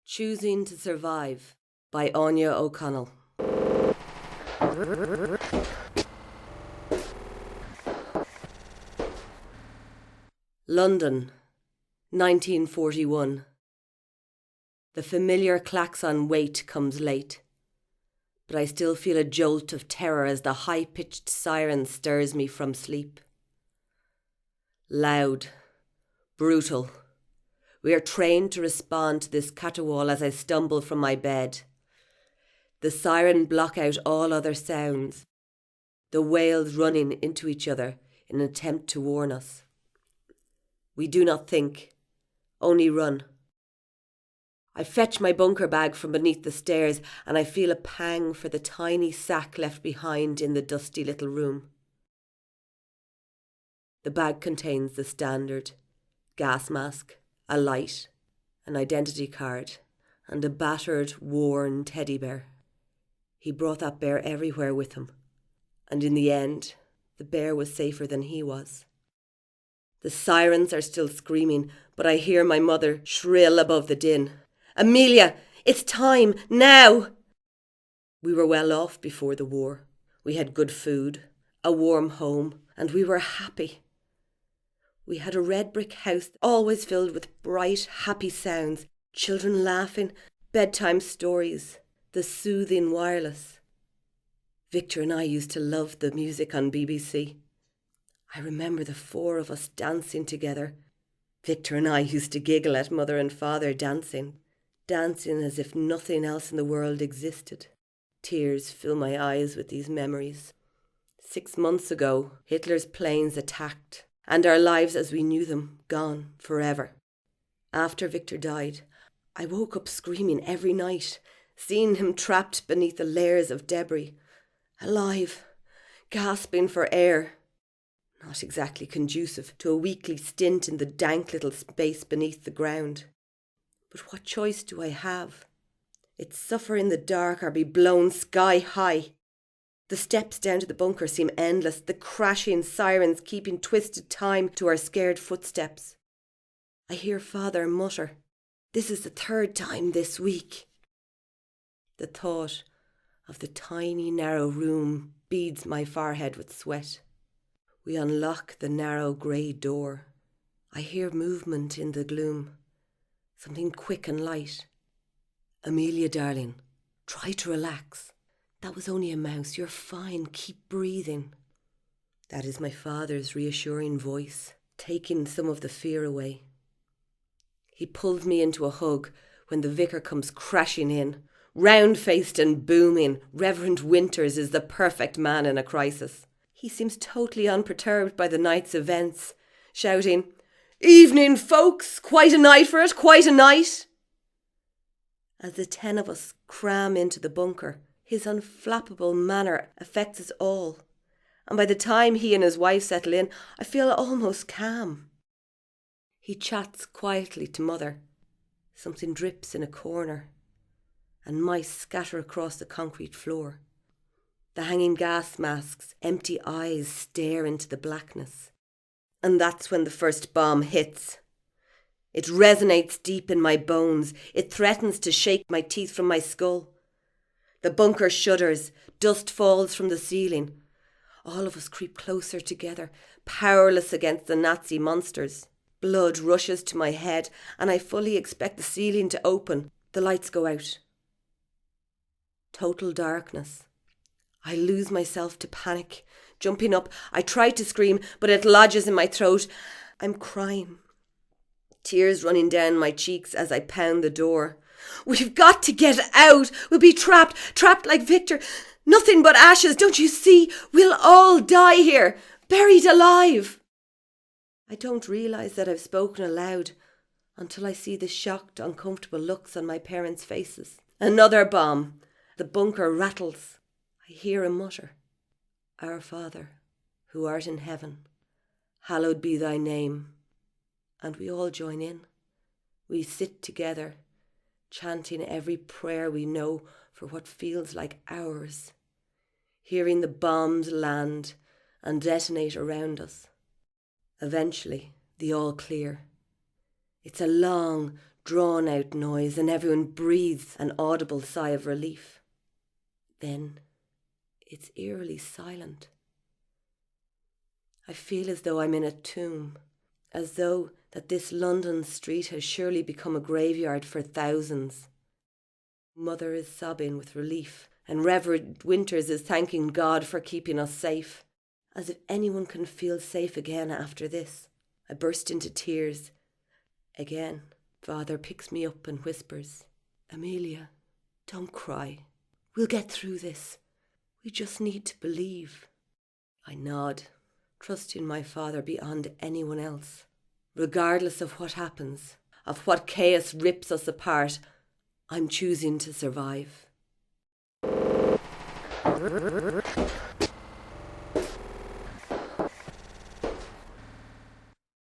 Choosing to Survive by Aine O'Connell. London, 1941. The familiar klaxon wait comes late, but I still feel a jolt of terror as the high-pitched siren stirs me from sleep. Loud, brutal. We are trained to respond to this caterwaul as I stumble from my bed. The siren block out all other sounds, the wails running into each other in an attempt to warn us. We do not think, only run. I fetch my bunker bag from beneath the stairs and I feel a pang for the tiny sack left behind in the dusty little room. The bag contains the standard gas mask, a light, an identity card, and a battered, worn teddy bear. He brought that bear everywhere with him, and in the end, the bear was safer than he was. The sirens are still screaming, but I hear my mother shrill above the din. "Amelia, it's time, now!" We were well off before the war. We had good food, a warm home, and we were happy. We had a red brick house always filled with bright, happy sounds, children laughing, bedtime stories, the soothing wireless. Victor and I used to love the music on BBC. I remember the four of us dancing together. Victor and I used to giggle at Mother and Father dancing as if nothing else in the world existed. Tears fill my eyes with these memories. 6 months ago, Hitler's planes attacked, and our lives as we knew them gone forever. After Victor died, I woke up screaming every night, seeing him trapped beneath the layers of debris, alive, gasping for air. Not exactly conducive to a weekly stint in the dank little space beneath the ground. But what choice do I have? It's suffer in the dark or be blown sky high. The steps down to the bunker seem endless, the crashing sirens keeping twisted time to our scared footsteps. I hear Father mutter, "This is the 3rd time this week." The thought of the tiny narrow room beads my forehead with sweat. We unlock the narrow grey door. I hear movement in the gloom, something quick and light. "Amelia, darling, try to relax. That was only a mouse. You're fine. Keep breathing." That is my father's reassuring voice, taking some of the fear away. He pulls me into a hug when the vicar comes crashing in. Round-faced and booming, Reverend Winters is the perfect man in a crisis. He seems totally unperturbed by the night's events, shouting, "Evening, folks! Quite a night for it, quite a night!" As the 10 of us cram into the bunker, his unflappable manner affects us all, and by the time he and his wife settle in, I feel almost calm. He chats quietly to Mother. Something drips in a corner, and mice scatter across the concrete floor. The hanging gas masks' empty eyes stare into the blackness. And that's when the first bomb hits. It resonates deep in my bones. It threatens to shake my teeth from my skull. The bunker shudders. Dust falls from the ceiling. All of us creep closer together, powerless against the Nazi monsters. Blood rushes to my head, and I fully expect the ceiling to open. The lights go out. Total darkness. I lose myself to panic. Jumping up, I try to scream, but it lodges in my throat. I'm crying. Tears running down my cheeks as I pound the door. "We've got to get out. We'll be trapped like Victor. Nothing but ashes, don't you see? We'll all die here, buried alive." I don't realise that I've spoken aloud until I see the shocked, uncomfortable looks on my parents' faces. Another bomb. The bunker rattles. I hear him mutter, "Our Father, who art in heaven, hallowed be thy name." And we all join in. We sit together, chanting every prayer we know for what feels like hours, hearing the bombs land and detonate around us. Eventually, the all clear. It's a long, drawn-out noise, and everyone breathes an audible sigh of relief. Then it's eerily silent. I feel as though I'm in a tomb, as though that this London street has surely become a graveyard for thousands. Mother is sobbing with relief, and Reverend Winters is thanking God for keeping us safe. As if anyone can feel safe again after this. I burst into tears. Again, Father picks me up and whispers, "Amelia, don't cry. We'll get through this. We just need to believe." I nod, trusting my Father beyond anyone else. Regardless of what happens, of what chaos rips us apart, I'm choosing to survive.